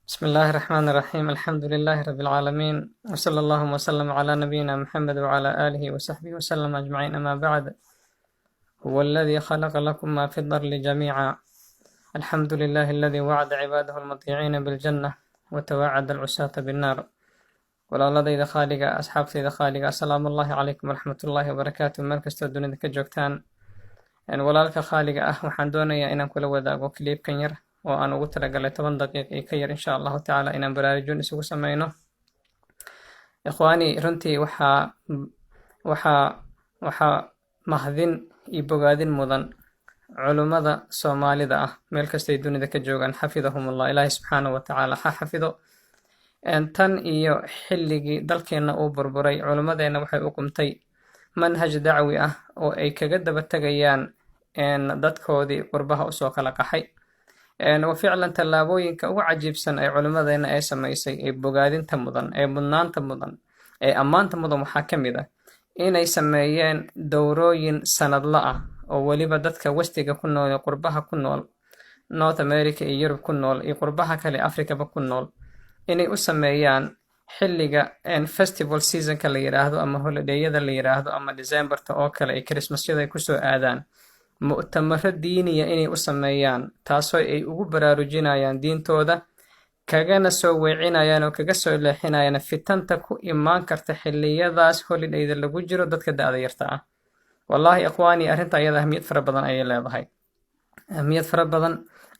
بسم الله الرحمن الرحيم الحمد لله رب العالمين وصلى الله وسلم على نبينا محمد وعلى آله وصحبه وسلم أجمعين أما بعد. هو الذي خلق لكم ما في الضر جميعا. الحمد لله الذي وعد عباده المطيعين بالجنة وتوعد العساة بالنار. walaaladayda khaaliga asxaabtayda khaaliga assalaamu allahi calaykum waraxmatullaahi wabarakaatu. meel kastoo dunida ka joogtaan walaalka khaaliga ah waxaan doonayaa inaan kula wadaago kliibkan yar oo aan ugu talagalay 10 daqiiq iyo ka yar insha allahu tacaala inaan baraarujin isugu sameyno. ikhwaani, runtii waxaa mahadin iyo bogaadin mudan culummada soomaalida ah meel kastay dunida ka joogaan, xafidahumullah. ilaahi subxaanahu wa tacaala ha xafido. tan iyo xilligii dalkeenna uu burburay, culummadeenna waxay u qumtay manhaj dacwi ah oo ay kaga daba tegayaan dadkoodii qurbaha usoo kala qaxay. wa ficlan tallaabooyinka ugu cajiibsan ee culummadeenna ay samaysay ee bogaadinta mudan, ee mudnaanta mudan, ee ammaanta mudan waxaa ka mid ah inay sameeyeen dowrooyin sanadla ah oo weliba dadka westiga ku nool ee qurbaha ku nool, North America iyo Yurub ku nool iyo qurbaha kale Afrikaba ku nool, inay u sameeyaan xilliga festival seasonka la yiraahdo ama holidayada la yiraahdo ama Decemberta oo kale ay Christmasyada ay kusoo aadaan mu'tamaro diiniya inay u sameeyaan, taasoo ay ugu baraarujinayaan diintooda, kagana soo weecinayaan oo kaga soo leexinayaan fitanta ku imaan karta xilliyadaas holidayda lagu jiro dadka da'da yarta ah. wallaahi ikhwaani, arrinta ayada ahmiyad fara badan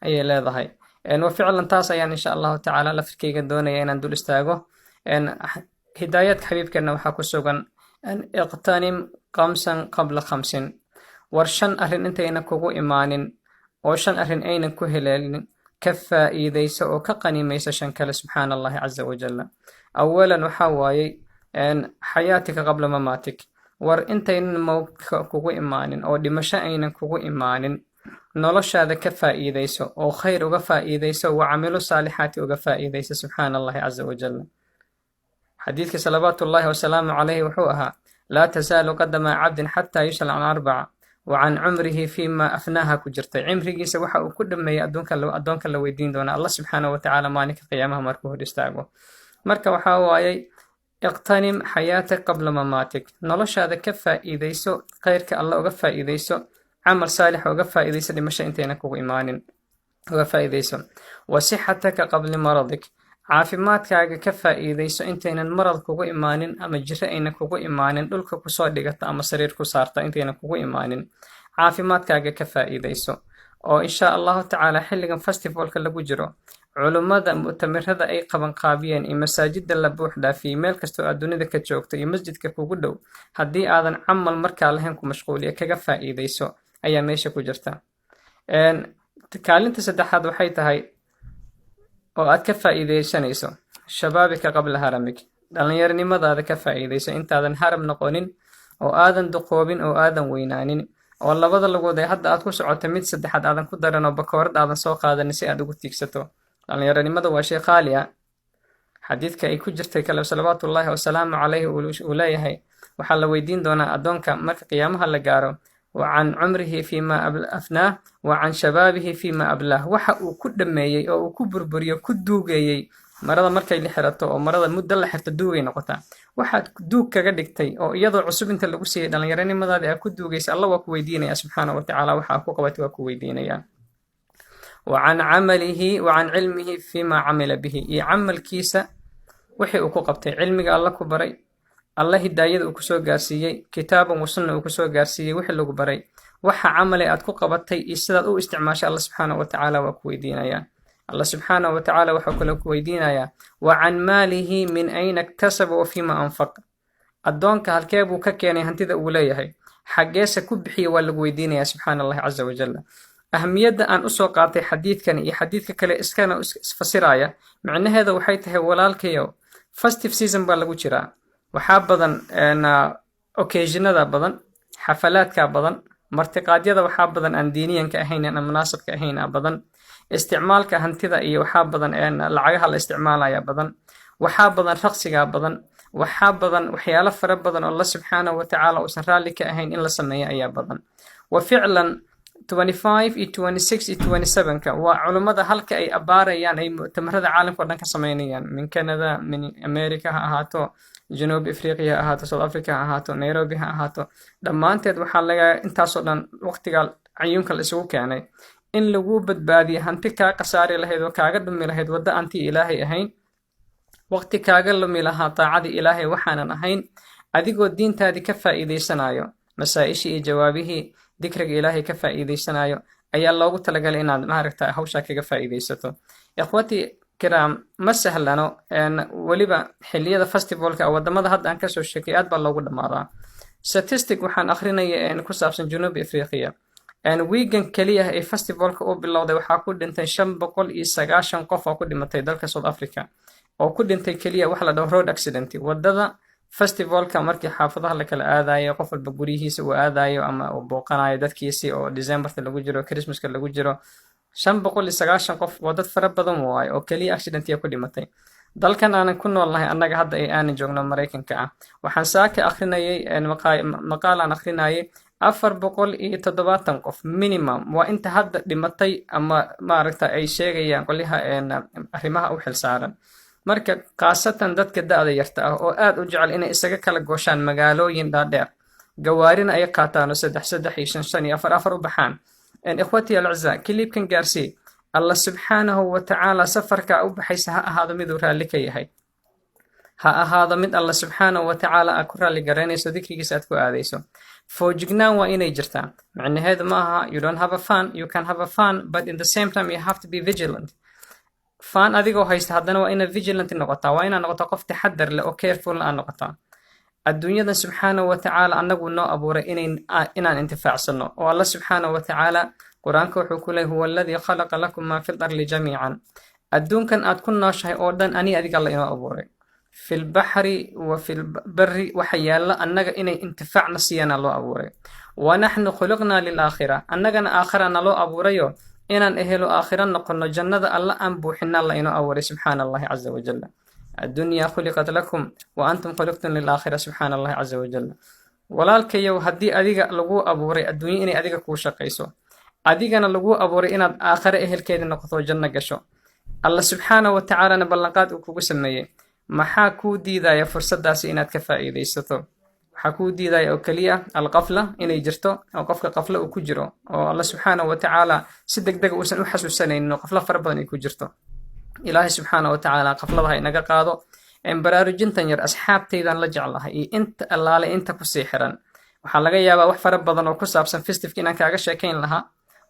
ayay leedahay. wa ficlan taas ayaan insha allahu tacaala lafirkeyga doonaya inaan dul istaago. hidaayadka xabiibkeena waxaa ku sugan iqtanim qamsan qabla khamsin. war 5 arrin intayna kugu imaanin oo 5 arrin aynan ku heleelin, ka faa'iidayso oo ka qanimaysa 5 kale subxaana allahi caza wajalla. awalan waxaa waayey xayaatika qabla mamaatik. war intaynan mawdka kugu imaanin oo dhimasho aynan kugu imaanin, noloshaada ka faa'iidayso oo khayr uga faa'iidayso, wa camilu saalixaati uga faa'iidayso subxaana allahi caza wajalla. xadiidka salawaatullaahi wasalaamu calayhi wuxuu ahaa: laa tasaalu qadama cabdin xataa yus'al can 4 wa can cumrihi fiima afnaaha ku jirtay. cimrigiisa waxa uu ku dhameeyay addoonka la weydiin doona allah subxaanahu wa tacaala maalinka qiyaamaha markuu hor istaago. marka waxaa waayey iqtanim xayaatak qabla mamaatik. noloshaada ka faa'iidayso, khayrka alla uga faa'iidayso, camal saalix uga faa'iidayso, dhimasho intayna kugu imaanin uga faa'iidayso. wa sixataka qabla maradik. caafimaadkaaga ka faa'iidayso intaynan marad kugu imaanin ama jiro ayna kugu imaanin, dhulka kusoo dhigata ama sariir ku saarta intayna kugu imaanin, caafimaadkaaga ka faa'iidayso. oo insha allahu tacaala xilligan festivalka lagu jiro, culummada mu'tamirada ay qabanqaabiyeen iyo masaajida la buux dhaafiyey, meel kastoo aad dunida ka joogto iyo masjidka kugu dhow, haddii aadan camal markaa lahayn ku mashquuliya, kaga faa'iidayso ayaa meesha ku jirta. kaalinta saddexaad waxay tahay oo aad ka faa'iidaysanayso shabaabika qabla haramik. dhallinyaronimadaada ka faa'iidayso intaadan haram noqonin, oo aadan duqoobin, oo aadan weynaanin, oo labada lagood ee hadda aad ku socoto mid saddexaad aadan ku daran oo bakoorad aadan soo qaadanin si aad ugu tiigsato. dhallinyaronimada waa shay qaali ah. xadiidka ay ku jirtay kale salawaatullaahi wasalaamu calayhi uu leeyahay waxaa la weydiin doonaa addoonka marka qiyaamaha la gaaro: wa can cumrihi fiima afnaah wa can shabaabihi fiima ablaah. waxa uu ku dhameeyey oo uu ku burburiyo ku duugayey marada markay la xirato oo marada muddo la xirto duugay noqotaa. waxaad duug kaga dhigtay oo iyadoo cusub inta lagu siiyey dhallinyaronimadaada aad ku duugaysa, allah waa ku weydiinaya subxaana wa tacaala. waxaa ku qabatay waa ku weydiinaya. wa can camalihi wa can cilmihi fiima camila bihi. iyo camalkiisa wixii uu ku qabtay, cilmiga alla ku baray, alla hidaayada uu kusoo gaarsiiyey, kitaaban wa sunna uu kusoo gaarsiiyey, wixii lagu baray, waxa camale aad ku qabatay iyo sidaad u isticmaashay, allah subxaanahu wa tacaala waa ku weydiinayaa. allah subxaanahu wa tacaala waxaa kaloo ku weydiinayaa: wa can maalihi min ayna iktasaba wa fiima anfaq. addoonka halkee buu ka keenay hantida uu leeyahay, xaggeese ku bixiya, waa lagu weydiinayaa subxaana allahi caza wajalla. ahmiyadda aan usoo qaatay xadiidkan iyo xadiidka kale iskana isfasiraya, micnaheeda waxay tahay walaalkayo, festive season baa lagu jiraa. waxaa badan occasionada badan, xafalaadka badan, martiqaadyada waxaa badan aan diiniyanka ahayn aan munaasabka ahayn badan, isticmaalka hantida iyo waxaa badan lacagaha la isticmaalaya badan, waxaa badan raqsiga badan, waxaa badan waxyaalo fara badan oo allah subxaanahu wa tacaala uusan raalli ka ahayn in la sameeyo ayaa badan. wa ficlan 25 iyo 26 iyo 27ka waa culummada halka ay abaarayaan ay mu'tamarada caalamka oo dhan ka sameynayaan min Canada min America ha ahaato Januub Afriqiya ha ahaato South Africa ha ahaato Nairobi ha ahaato dhammaanteed waxaa laga intaasoo dhan waqtiga cayuunka la isugu keenay in lagu badbaadiyo hanti kaa qasaari lahayd oo kaaga dhumi lahayd wadda anti ilaahay ahayn waqti kaaga lumi lahaa taacadii ilaahay waxaanan ahayn adigoo diintaadii ka faa'iidaysanayo masaa-ishii iyo jawaabihii dikriga ilaahay ka faa'iidaysanayo ayaa loogu talagalay inaad maaragta hawshaa kaga faa'iidaysato ikhwati kiraam ma sahlano weliba xilliyada festivalka wadamada hadda aan kasoo sheekay aad baa loogu dhammaadaa statistic waxaan akhrinaya ku saabsan Januubi Afriqiya wiigan kaliya ee festivalka uu bilowday waxaa ku dhintay 590 qof oo ku dhimatay dalka South Africa oo ku dhintay kaliya wax la dhaho road accident wadada festivalka markii xaafadaha la kala aadayo qof walba gurigiisa uu aadayo ama uu booqanayo dadkiisii oo Decemberta lagu jiro Christmaska lagu jiro 590 qof waa dad fara badan waay oo kaliya accident ku dhimatay dalkan aanan ku noolnahay annaga hadda ay aanan joogno Mareykanka ah waxaan saaka akhrinayay maqaal aan akhrinayay 470 qof minimum waa inta hadda dhimatay ama maaragta ay sheegayaan qoliha arrimaha u xilsaaran marka qaasatan dadka da'da yarta ah oo aad u jecel inay isaga kala gooshaan magaalooyin dhaadheer gawaarina ay qaataan 3 iyo 5 iyo 4 u baxaan ikhwati al-azza kilibkan gaarsi Allah subhanahu wa ta'ala safarka u baxaysa ha ahaado mid uu raali ka yahay ha ahaado mid Allah subhanahu wa ta'ala ku raali garanayso dikrigiisa aad ku aadayso foojignaan waa inay jirtaan macnaheedu ma aha you don't have a fun you can have a fun but in the same time you have to be vigilant fun adigoo haysta haddana waa inaad vigilant noqotaa waa inaad noqotaa qof taxadar leh oo careful aan noqotaa adduunyada subhanahu wa ta'ala annagu noo abuuray inaan intifaacsano oo Allah subhanahu wa ta'ala quraanka wuxuu ku leeyahay huwa alladhi khalaqa lakum ma fil ardi jamiican adduunkan aad ku nooshahay oo dhan ani adiga la inoo abuuray fil bahri wa fil barri waxyaala annaga inay intifaacna siiyana loo abuuray wa nahnu khuliqna lil aakhirah annagana aakhirana loo abuurayo inaan ehelo aakhira noqono jannada alla aan buuxina la inoo abuuray subhanallahi azza wa jalla الدنيا خلقت لكم وأنتم خلقتم للآخرة سبحان الله عز وجل walaalkayow haddii adiga lagu abuuray adduunyo inay adiga kuu shaqayso adigana lagu abuuray inaad aakhire ehelkeeda noqoto janno gasho Allah subhanahu wa ta'ala ballanqaad uu kugu sameeyay maxaa kuu diidaya fursadaasi inaad ka faa'iidaysato waxaa kuu diidaya oo kaliya alqafla inay jirto oo qofka qafla uu ku jiro oo Allah subhanahu wa ta'ala si degdeg uusan u xasuusanaynin oo qafla fara badan ay ku jirto ilaahay subhanahu wa ta'ala qafladaha inaga qaado baraarujintan yar asxaabtaydan la jeclahay iyo inta allaale inta ku sii xiran waxaa laga yaabaa wax fara badan oo ku saabsan festiveka inaan kaaga sheekayn lahaa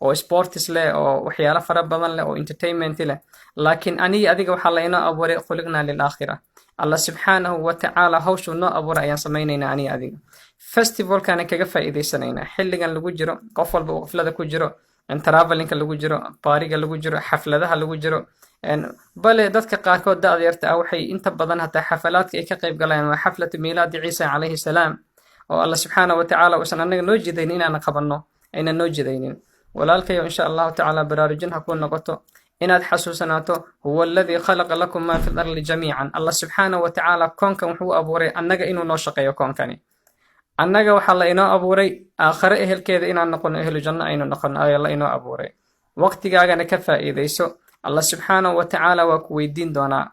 oo sports leh oo waxyaalo fara badan leh oo entertainment leh laakiin aniga adiga waxaa la inoo abuuray khuliqna lil aakhirah Allah subhanahu wa ta'ala hawshu noo abuuray ayaan samaynaynaa aniga adiga festivalkana kaga faa'iidaysanaynaa xilligan lagu jiro qof walba oo qaflada ku jiro traveling lagu jiro baariga lagu jiro xafladaha lagu jiro bale dadka qaarkood da'da yarta ah waxay inta badan hataa xafalaadka ay ka qayb galayaan waa xaflatu miilaad Ciisa alayhi salaam oo Allah subhanahu wa ta'ala uusan anaga noo jeedin inaan qabanno ayna noo jeedinin walaalkayo insha Allah ta'ala baraarujin ha ku noqoto inaad xasuusanaato huwa alladhi khalaqa lakum ma fil ardi jamiican Allah subhanahu wa ta'ala koonkan wuxuu abuuray annaga inuu noo shaqeeyo koonkani annaga waxa la inoo abuuray aakhire ehelkeeda inaan noqono ehlu janno aynu noqono ayaa la inoo abuuray waqtigaagana ka faa'iidayso Allah subhanahu wa ta'ala waa ku weydiin doonaa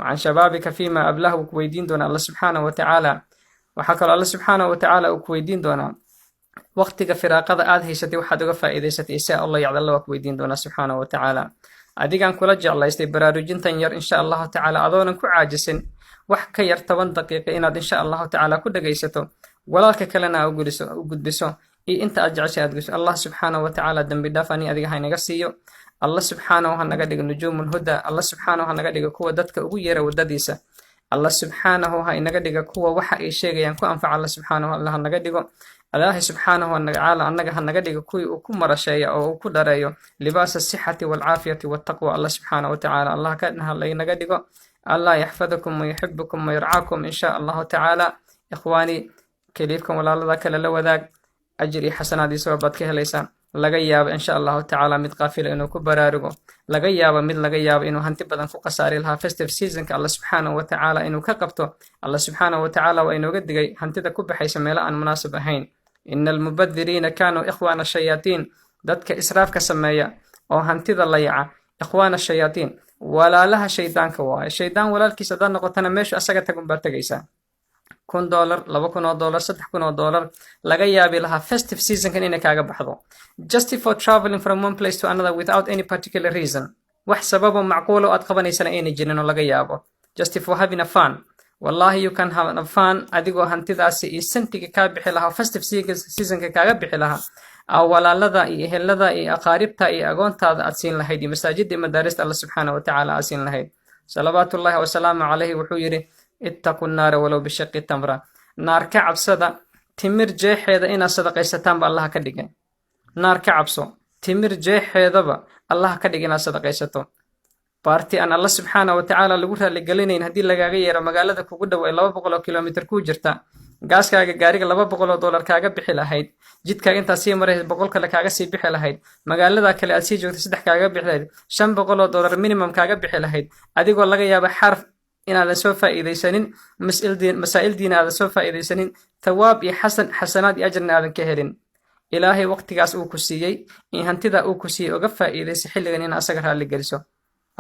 وعن شبابك فيما أبله وكويدين دونا الله سبحانه وتعالى وحكى الله سبحانه وتعالى وكويدين دونا وقتك فراقة آد هيستي وحد وفا إذا ستي إساء الله يعد الله وكويدين دونا سبحانه وتعالى أديك أن كل جعل يستبرار جنتا ير إن شاء الله تعالى أظونا كعاجس وحكى يرتبن دقيقة إن إن شاء الله تعالى كل جيسته ولا كلنا أوجد بسو إيه أنت أرجع شيء الله سبحانه وتعالى دم بدافني أديك هاي نقصيه الله سبحانه وهنقا ديغ نجوم الهدى الله سبحانه وهنقا ديغ كوا ددك ugu yeera wadadiisa الله سبحانه وهنقا ديغ كوا waxa ay sheegayaan ku anfac الله سبحانه الله hanaga dhigo الله سبحانه وتعالى annaga hanaga dhigo kuwi uu ku marasheeyo oo ku dhareeyo libaas as-sihhati wal aafiyati wat taqwa الله سبحانه وتعالى الله ka naga dhigo الله يحفظكم ويحبكم ويرعاكم إن شاء الله تعالى إخواني كليفكم ولا الله كلا la wadaag ajri xasanaadi soo bad ka helaysan laga yaabo insha Allah ta'ala mid qaafil inuu ku baraarugo laga yaabo inuu hanti badan ku qasaari lahaa festive seasonka Allah subhanahu wa ta'ala inuu ka qabto Allah subhanahu wa ta'ala waa inooga digay hantida ku baxaysa meel aan munaasab ahayn ina almubadiriina kaanuu ikhwaana shayaatiin dadka israafka sameeya oo hantida layaca ikhwaana shayaatiin walaalaha shaydaanka waaye. shaydaan walaalkiisa haddaad noqotana meeshu asaga tagun baad tegaysaa. $1,000 $2,000 $3,000 laga yaabi lahaa festive seasonkan inay kaaga baxdo just for traveling from one place to another without any particular reason. wax sababo macquulo aad qabanaysana ayna jirin oo laga yaabo just for having a fun. wallahi you can have a fun adigoo hantidaasi iyo sentiga kaa bixi lahaa festive seasonka kaaga bixi lahaa walaalada iyo ehelada iyo aqaaribta iyo agoontaada aad siin lahayd iyo masaajida iyo madaarista alla subxaana wa tacaala aad siin lahayd. salawaatullahi wasalaamu calayhi wuxuu yidhi ittaqu nnaara walow bishaqi tamra. naar ka cabsada timir jeexeeda inaad sadaqaysataan ba allaha ka dhigay. naar ka cabso timir jeexeedaba allaha ka dhig inaad sadaqaysato. baarti aan alla subxaana wa tacaala lagu raaligelinayn haddii lagaaga yeero magaalada kugu dhow ee 200 kilomitir kuu jirta, gaaskaaga gaariga $200 kaaga bixi lahayd, jidkaaga intaad sii maraysa 100 kale kaaga sii bixi lahayd, magaalada kale aad sii joogto 3 kaaga bixi lahayd, $500 minimum kaaga bixi lahayd, adigoo laga yaabo xarf inaadan soo faa'iidaysanin, masaa'il diina aadan soo faa'iidaysanin, thawaab iyo xasanaad iyo ajrna aadan ka helin. ilaahay waqtigaas uu ku siiyey in hantida uu ku siiyey uga faa'iidaysa xilligan in asaga raalli geliso.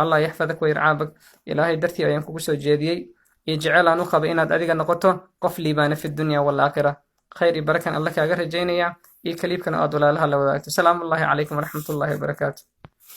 allah yaxfadak wa yarcaabak. ilaahay dartii ayaan kugu soo jeediyey iyo jecel aan u qaba inaad adiga noqoto qof liibaana fi dunya waalaakhira. khayr iyo barakan alla kaaga rajaynaya iyo kaliibkana aad walaalaha la wadaagto. salaamullaahi calaykum waraxmatullaahi wabarakaatu.